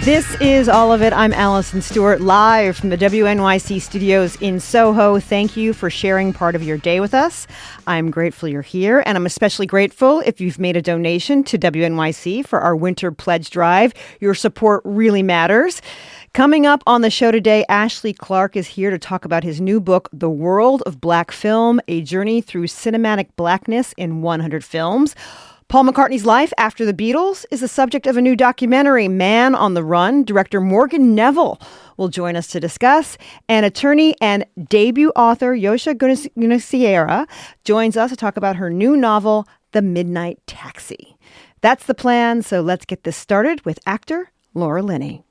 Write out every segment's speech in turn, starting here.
This is All of It. I'm Allison Stewart, live from the WNYC studios in Soho. Thank you for sharing part of your day with us. I'm grateful you're here, and I'm especially grateful if you've made a donation to WNYC for our winter pledge drive. Your support really matters. Coming up on the show today, Ashley Clark is here to talk about his new book, The World of Black Film, A Journey Through Cinematic Blackness in 100 Films. Paul McCartney's life after the Beatles is the subject of a new documentary, Man on the Run. Director Morgan Neville will join us to discuss. And attorney and debut author Yosha Gunasierra joins us to talk about her new novel, The Midnight Taxi. That's the plan, so let's get this started with actor Laura Linney.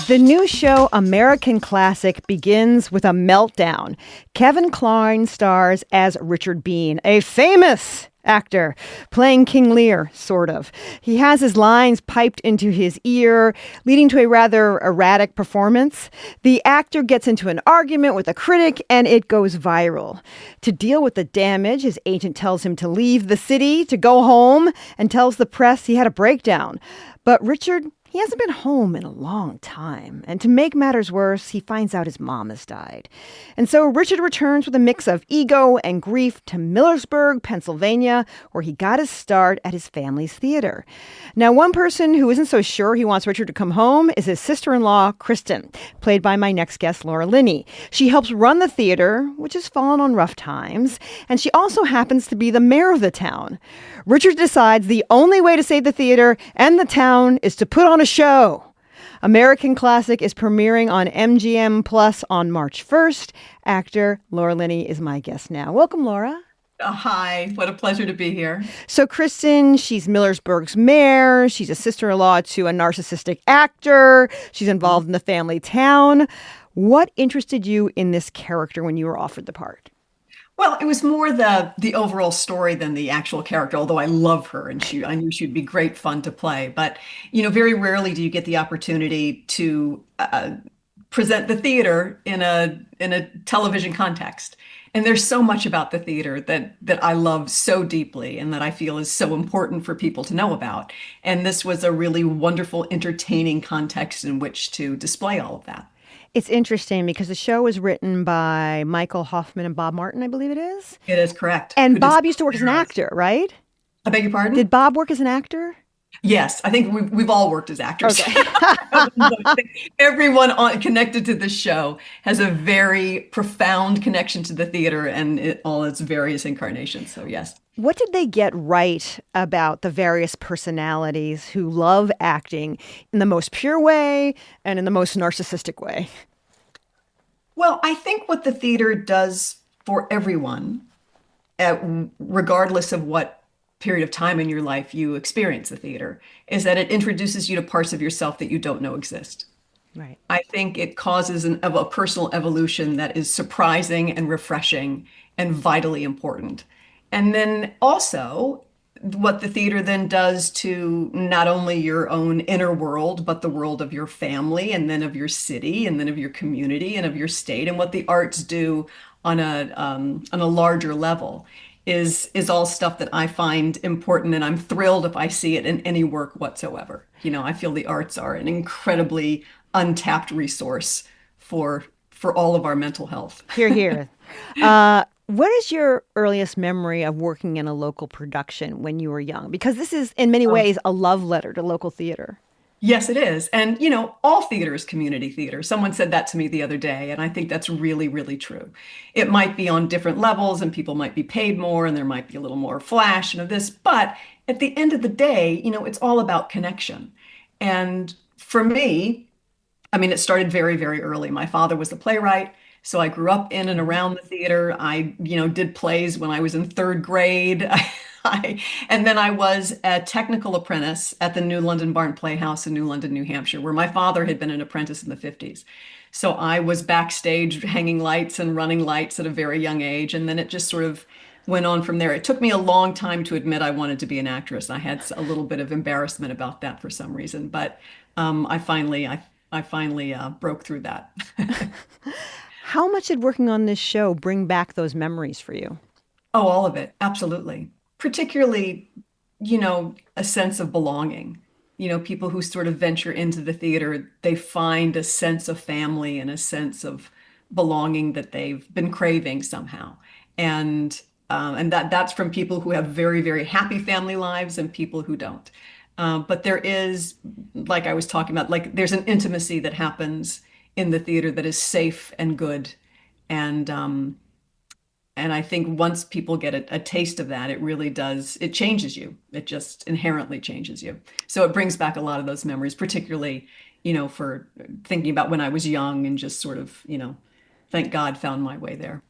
The new show, American Classic, begins with a meltdown. Kevin Kline stars as Richard Bean, a famous actor, playing King Lear, sort of. He has his lines piped into his ear, leading to a rather erratic performance. The actor gets into an argument with a critic, and it goes viral. To deal with the damage, his agent tells him to leave the city, to go home, and tells the press he had a breakdown. But Richard, he hasn't been home in a long time. And to make matters worse, he finds out his mom has died. And so Richard returns with a mix of ego and grief to Millersburg, Pennsylvania, where he got his start at his family's theater. Now, one person who isn't so sure he wants Richard to come home is his sister-in-law, Kristen, played by my next guest, Laura Linney. She helps run the theater, which has fallen on rough times, and she also happens to be the mayor of the town. Richard decides the only way to save the theater and the town is to put on a show. American Classic is premiering on MGM Plus on March 1st. Actor Laura Linney is my guest now. Welcome, Laura. Hi, what a pleasure to be here. So Kristen, she's Millersburg's mayor. She's a sister-in-law to a narcissistic actor. She's involved in the family town. What interested you in this character when you were offered the part? Well, it was more the overall story than the actual character, although I love her and I knew she'd be great fun to play. But, very rarely do you get the opportunity to present the theater in a television context. And there's so much about the theater that I love so deeply and that I feel is so important for people to know about. And this was a really wonderful, entertaining context in which to display all of that. It's interesting because the show was written by Michael Hoffman and Bob Martin, I believe it is. It is correct. And Bob used to work as an actor, right? I beg your pardon? Did Bob work as an actor? Yes, I think we've all worked as actors. Okay. Everyone connected to this show has a very profound connection to the theater and all its various incarnations. So yes. What did they get right about the various personalities who love acting in the most pure way and in the most narcissistic way? Well, I think what the theater does for everyone, regardless of what period of time in your life you experience the theater, is that it introduces you to parts of yourself that you don't know exist. Right. I think it causes a personal evolution that is surprising and refreshing and vitally important. And then also what the theater then does to not only your own inner world, but the world of your family and then of your city and then of your community and of your state, and what the arts do on a larger level is all stuff that I find important. And I'm thrilled if I see it in any work whatsoever. I feel the arts are an incredibly untapped resource for all of our mental health. Hear, hear. What is your earliest memory of working in a local production when you were young? Because this is, in many ways, a love letter to local theater. Yes, it is. And, all theater is community theater. Someone said that to me the other day, and I think that's really, really true. It might be on different levels, and people might be paid more, and there might be a little more flash and of this. But at the end of the day, it's all about connection. And for me, it started very, very early. My father was a playwright. So I grew up in and around the theater. I, did plays when I was in third grade. And then I was a technical apprentice at the New London Barn Playhouse in New London, New Hampshire, where my father had been an apprentice in the 50s. So I was backstage hanging lights and running lights at a very young age. And then it just sort of went on from there. It took me a long time to admit I wanted to be an actress. I had a little bit of embarrassment about that for some reason, but I finally broke through that. How much did working on this show bring back those memories for you? Oh, all of it. Absolutely. Particularly, a sense of belonging. People who sort of venture into the theater, they find a sense of family and a sense of belonging that they've been craving somehow. And that's from people who have very, very happy family lives and people who don't. But there is, like I was talking about, like there's an intimacy that happens in the theater that is safe and good. And and I think once people get a taste of that, it really does, it changes you. It just inherently changes you. So it brings back a lot of those memories, particularly, for thinking about when I was young and just sort of, thank God found my way there.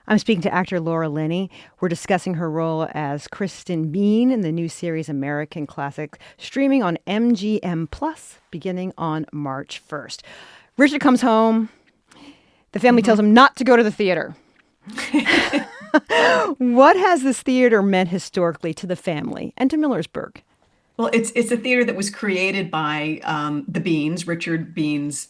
I'm speaking to actor Laura Linney. We're discussing her role as Kristen Bean in the new series American Classic, streaming on MGM Plus beginning on March 1st. Richard comes home. The family tells Mhm. him not to go to the theater. What has this theater meant historically to the family and to Millersburg? Well, it's a theater that was created by the Beans, Richard Bean's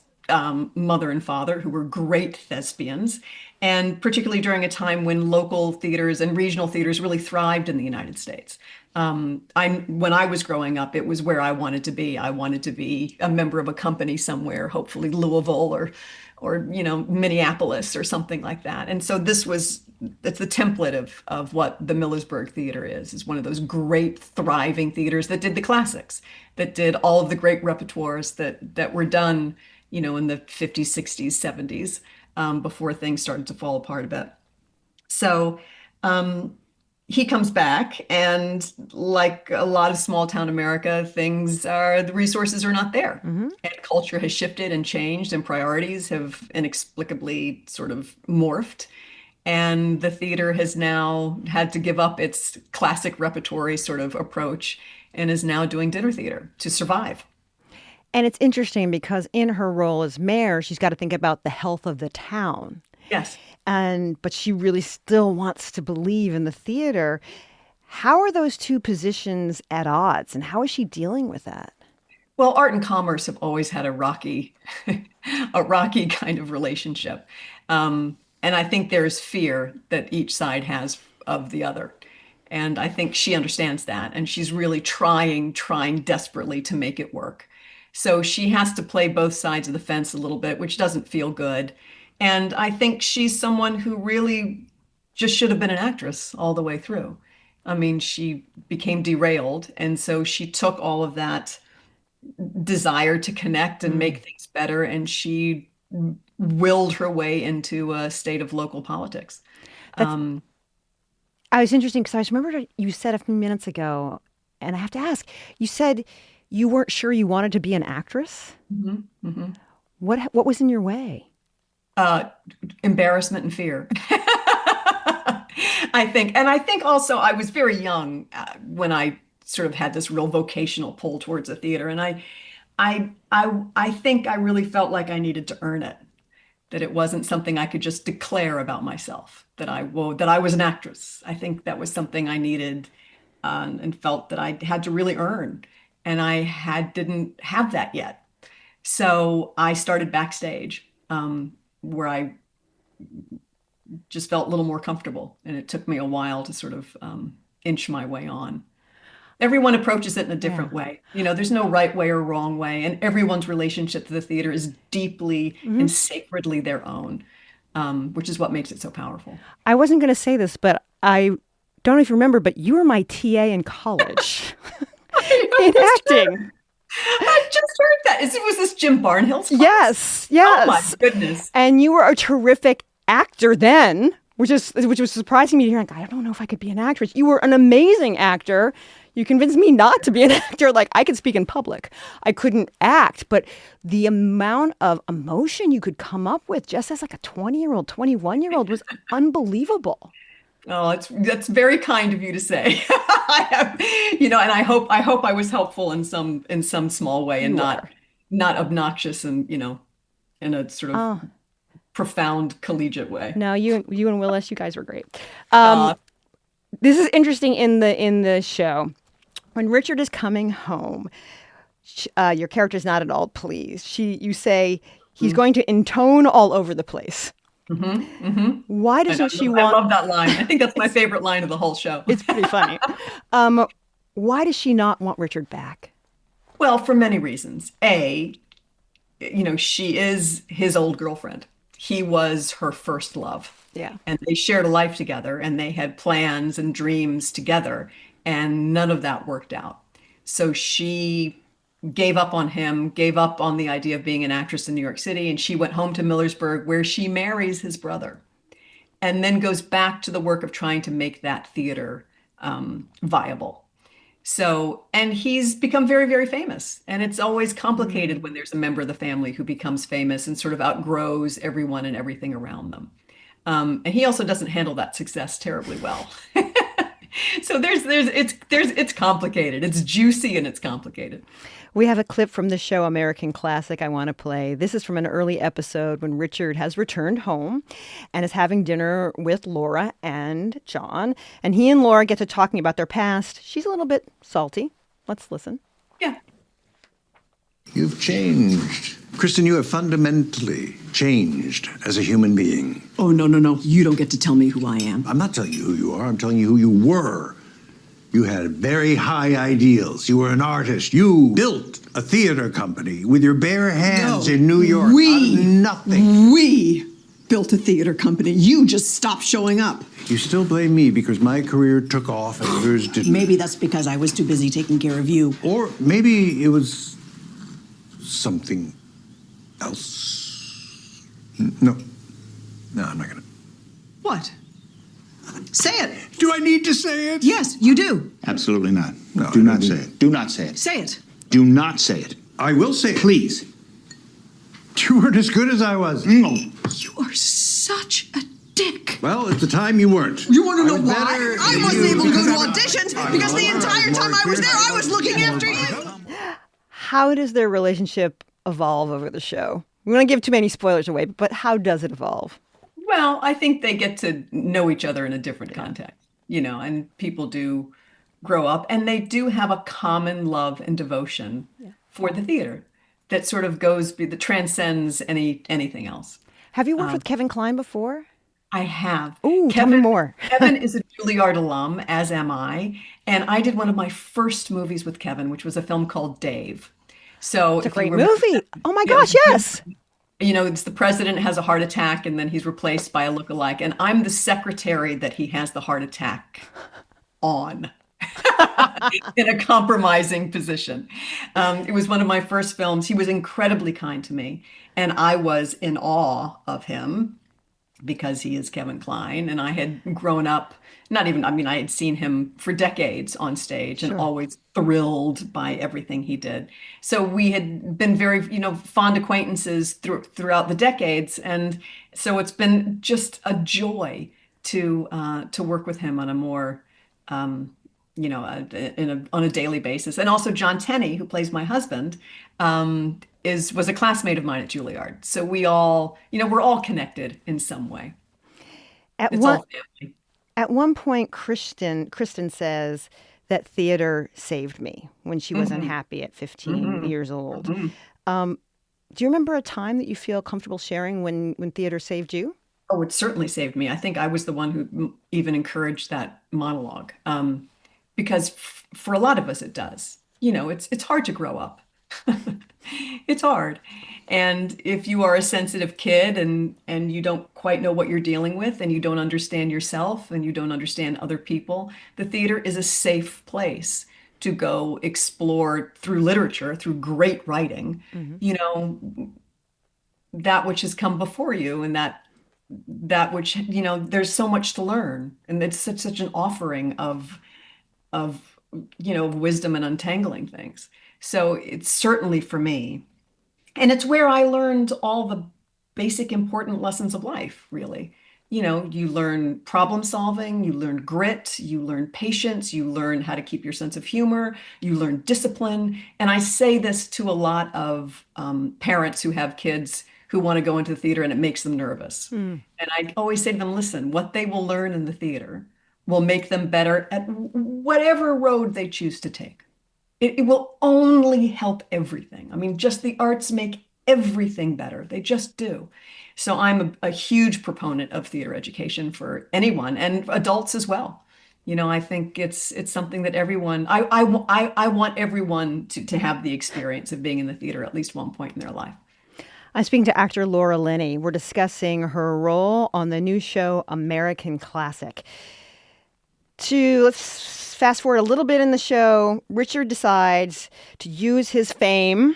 mother and father, who were great thespians, and particularly during a time when local theaters and regional theaters really thrived in the United States. When I was growing up, it was where I wanted to be. I wanted to be a member of a company somewhere, hopefully Louisville or Minneapolis or something like that. And so it's the template of what the Millersburg Theater is one of those great thriving theaters that did the classics, that did all of the great repertoires that were done, in the 50s, 60s, 70s, before things started to fall apart a bit. So um, he comes back, and like a lot of small town America, the resources are not there. Hmm. And culture has shifted and changed, and priorities have inexplicably sort of morphed. And the theater has now had to give up its classic repertory sort of approach and is now doing dinner theater to survive. And it's interesting because in her role as mayor, she's got to think about the health of the town. Yes. But she really still wants to believe in the theater. How are those two positions at odds and how is she dealing with that? Well, art and commerce have always had a rocky kind of relationship. And I think there's fear that each side has of the other. And I think she understands that. And she's really trying desperately to make it work. So she has to play both sides of the fence a little bit, which doesn't feel good. And I think she's someone who really just should have been an actress all the way through. I mean, she became derailed. And so she took all of that desire to connect and Mm. make things better, and she willed her way into a state of local politics. That's Um, I was interesting because I just remembered you said a few minutes ago, and I have to ask, you said you weren't sure you wanted to be an actress. mhm, mhm. What was in your way? uh, Embarrassment and fear. And I think also I was very young when I sort of had this real vocational pull towards the theater, and I think I really felt like I needed to earn it. That it wasn't something I could just declare about myself, that I was an actress. I think that was something I needed and felt that I had to really earn, and didn't have that yet. So I started backstage, where I just felt a little more comfortable, and it took me a while to sort of inch my way on. Everyone approaches it in a Yeah. different way. There's no right way or wrong way, and everyone's relationship to the theater is deeply Hmm. and sacredly their own, which is what makes it so powerful. I wasn't going to say this, but I don't know if you remember, but you were my TA in college I in just acting. heard, I just heard that. Was this Jim Barnhill's class? Yes, Oh my yes. goodness. And you were a terrific actor then, which was surprising me to hear. Like, I don't know if I could be an actress. You were an amazing actor. You convinced me not to be an actor. Like I could speak in public. I couldn't act, but the amount of emotion you could come up with just as like a 20-year-old, 21-year-old was unbelievable. Oh, that's very kind of you to say. I have, and I hope I was helpful in some small way and You not were. not obnoxious and in a sort of Oh, profound collegiate way. no, you and Willis, you guys were great. Um, Uh, This is interesting in the show. When Richard is coming home, your character's not at all pleased. You say he's going to intone all over the place. Mm-hmm, mm-hmm. Why doesn't she I want? love that line. I think that's my favorite line of the whole show. It's pretty funny. Um, why does she not want Richard back? Well, for many reasons. She is his old girlfriend. He was her first love. Yeah. And they shared a life together and they had plans and dreams together, and none of that worked out. So she gave up on him, gave up on the idea of being an actress in New York City, and she went home to Millersburg where she marries his brother and then goes back to the work of trying to make that theater viable. So, and he's become very, very famous. And it's always complicated when there's a member of the family who becomes famous and sort of outgrows everyone and everything around them. And he also doesn't handle that success terribly well. So it's complicated. It's juicy and it's complicated. We have a clip from the show American Classic I want to play. This is from an early episode when Richard has returned home and is having dinner with Laura and John. And he and Laura get to talking about their past. She's a little bit salty. Let's listen. Yeah. You've changed. Kristen, you have fundamentally changed as a human being. Oh, no, no, no. You don't get to tell me who I am. I'm not telling you who you are. I'm telling you who you were. You had very high ideals. You were an artist. You built a theater company with your bare hands in New York. We, out of nothing. We built a theater company. You just stopped showing up. You still blame me because my career took off and yours didn't. Maybe that's because I was too busy taking care of you. Or maybe it was something else. No. No, I'm not going to. What? Say it. Do I need to say it? Yes, you do. Absolutely not. No, Do I not don't say need- it. Do not say it. Say it. Do not say it. I will say it. Please. You weren't as good as I was. No. You are such a dick. Well, at the time you weren't. You want to I know was why? better I than wasn't you able to go to because auditions because the entire time I was there, I was looking after you. How does their relationship evolve over the show? We don't want to give too many spoilers away, but how does it evolve? Well, I think they get to know each other in a different context, and people do grow up and they do have a common love and devotion for the theater that sort of that transcends anything else. Have you worked with Kevin Kline before? I have. Ooh, tell me more. Kevin is a Juilliard alum, as am I. And I did one of my first movies with Kevin, which was a film called Dave. So It's a if you great remember- movie. Oh my Yeah. gosh, yes. It's the president has a heart attack and then he's replaced by a lookalike. And I'm the secretary that he has the heart attack on in a compromising position. It was one of my first films. He was incredibly kind to me. And I was in awe of him because he is Kevin Kline. And I had grown up, I had seen him for decades on stage and always thrilled by everything he did. So we had been very, fond acquaintances throughout the decades. And so it's been just a joy to work with him on a more, on a daily basis. And also John Tenney, who plays my husband, was a classmate of mine at Juilliard. So we all, we're all connected in some way. At It's one all family. at one point, Kristen says that theater saved me when she was unhappy at 15 years old. Do you remember a time that you feel comfortable sharing when theater saved you? Oh, it certainly saved me. I think I was the one who even encouraged that monologue. Because for a lot of us, it does. It's hard to grow up. It's hard. And if you are a sensitive kid and you don't quite know what you're dealing with and you don't understand yourself and you don't understand other people, the theater is a safe place to go explore through literature, through great writing, that which has come before you and that which, there's so much to learn. And it's such an offering of wisdom and untangling things. So it's certainly for me. And it's where I learned all the basic important lessons of life, really. You learn problem solving, you learn grit, you learn patience, you learn how to keep your sense of humor, you learn discipline. And I say this to a lot of parents who have kids who want to go into the theater and it makes them nervous. And I always say to them, listen, what they will learn in the theater will make them better at whatever road they choose to take. It will only help everything. I mean, just the arts make everything better. They just do. So I'm a huge proponent of theater education for anyone and adults as well. I think it's something that everyone, I want everyone to have the experience of being in the theater at least one point in their life. I'm speaking to actor Laura Linney. We're discussing her role on the new show American Classic. Let's fast forward a little bit in the show. Richard decides to use his fame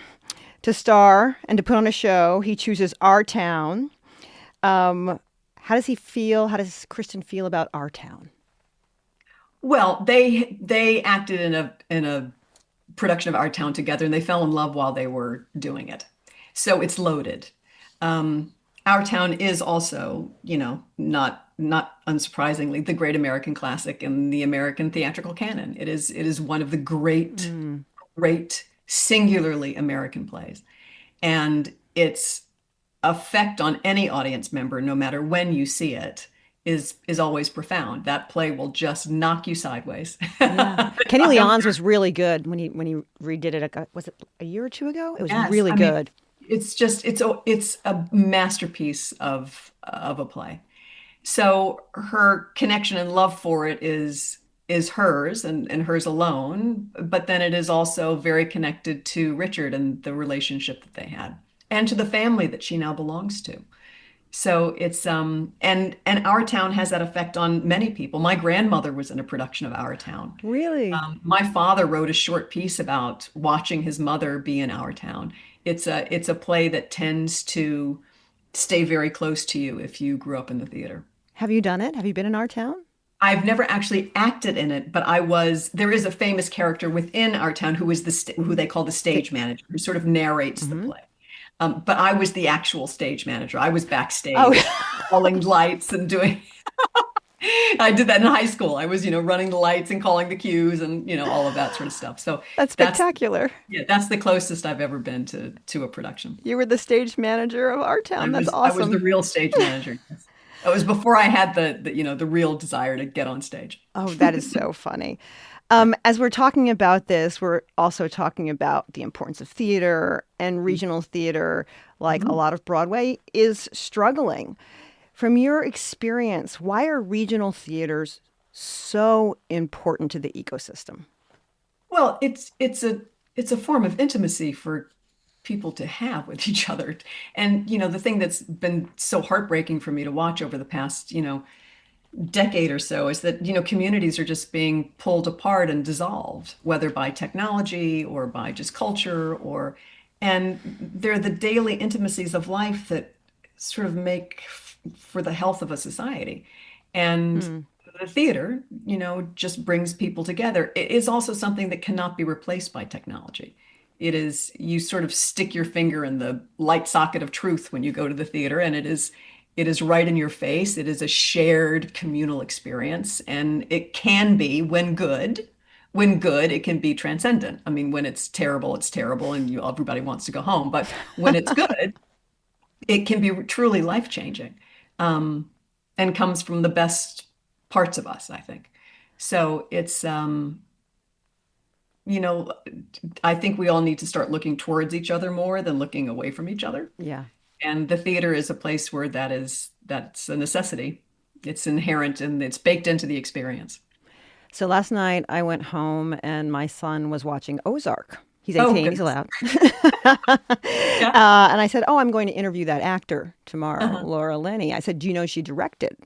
to star and to put on a show. He chooses Our Town. How does he feel? How does Kristen feel about Our Town? Well, they acted in a production of Our Town together, and they fell in love while they were doing it. So it's loaded. Our Town is also, not unsurprisingly, the great American classic in the American theatrical canon. It is one of the great singularly American plays, and its effect on any audience member, no matter when you see it, is always profound. That play will just knock you sideways. Yeah. Kenny Leon's was really good when he redid it. Was it a year or two ago? It was really good. It's a masterpiece of a play. So her connection and love for it is hers and hers alone, but then it is also very connected to Richard and the relationship that they had, and to the family that she now belongs to. So it's and Our Town has that effect on many people. My grandmother was in a production of Our Town. Really? My father wrote a short piece about watching his mother be in Our Town. It's a play that tends to stay very close to you if you grew up in the theater. Have you done it? Have you been in Our Town? I've never actually acted in it, but there is a famous character within Our Town who is who they call the stage manager, who sort of narrates the play. But I was the actual stage manager. I was backstage, calling lights and doing. I did that in high school. I was, running the lights and calling the cues and, all of that sort of stuff. So that's spectacular. That's the closest I've ever been to a production. You were the stage manager of Our Town. That's awesome. I was the real stage manager. Yes. It was before I had the real desire to get on stage. Oh, that is so funny. As we're talking about this, we're also talking about the importance of theater and regional theater, like a lot of Broadway is struggling. From your experience, why are regional theaters so important to the ecosystem? Well, it's a form of intimacy for people to have with each other. And, the thing that's been so heartbreaking for me to watch over the past, decade or so is that communities are just being pulled apart and dissolved, whether by technology or by just culture, and they're the daily intimacies of life that sort of make for the health of a society. And the theater just brings people together. It is also something that cannot be replaced by technology. It is, you sort of stick your finger in the light socket of truth when you go to the theater, and it is right in your face. It is a shared communal experience, and it can be, when good, it can be transcendent. I mean, when it's terrible, and everybody wants to go home. But when it's good, it can be truly life-changing, and comes from the best parts of us, I think. So it's, I think we all need to start looking towards each other more than looking away from each other. Yeah. And the theater is a place where that's a necessity. It's inherent and it's baked into the experience. So last night I went home and my son was watching Ozark. He's 18, he's allowed. And I said, I'm going to interview that actor tomorrow, Laura Linney. I said, do you know she directed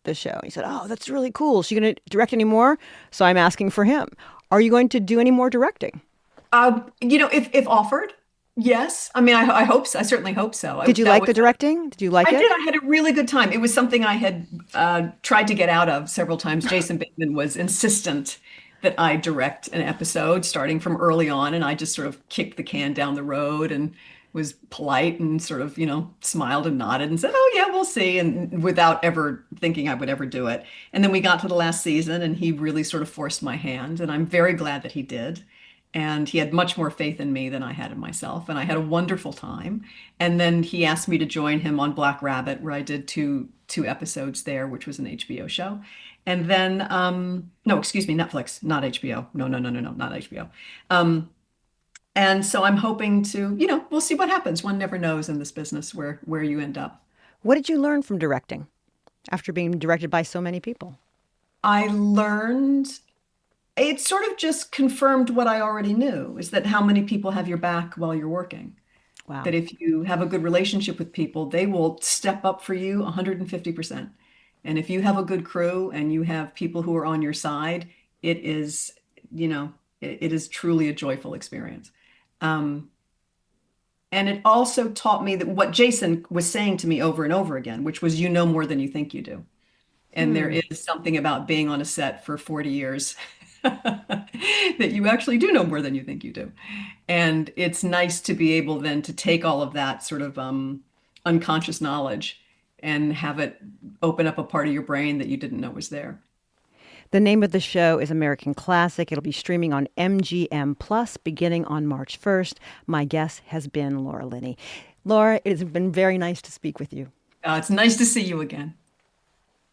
the show? He said, that's really cool. Is she going to direct any more? So I'm asking for him. Are you going to do any more directing? If offered. Yes. I mean, I hope so. I certainly hope so. Did you like the directing? Did you like it? I did. I had a really good time. It was something I had tried to get out of several times. Jason Bateman was insistent that I direct an episode starting from early on. And I just sort of kicked the can down the road and was polite and sort of, smiled and nodded and said, oh, yeah, we'll see. And without ever thinking I would ever do it. And then we got to the last season and he really sort of forced my hand. And I'm very glad that he did. And he had much more faith in me than I had in myself. And I had a wonderful time. And then he asked me to join him on Black Rabbit, where I did two 2 episodes there, which was an HBO show. And then, no, excuse me, Netflix, not HBO. No, no, no, no, no, not HBO. And so I'm hoping to, we'll see what happens. One never knows in this business where you end up. What did you learn from directing after being directed by so many people? I learned, it sort of just confirmed what I already knew, is that how many people have your back while you're working. Wow. That if you have a good relationship with people, they will step up for you 150%. And if you have a good crew and you have people who are on your side, it is, it is truly a joyful experience. And it also taught me that what Jason was saying to me over and over again, which was, you know more than you think you do. And there is something about being on a set for 40 years that you actually do know more than you think you do. And it's nice to be able then to take all of that sort of unconscious knowledge and have it open up a part of your brain that you didn't know was there. The name of the show is American Classic. It'll be streaming on MGM Plus beginning on March 1st. My guest has been Laura Linney. Laura, it has been very nice to speak with you. It's nice to see you again.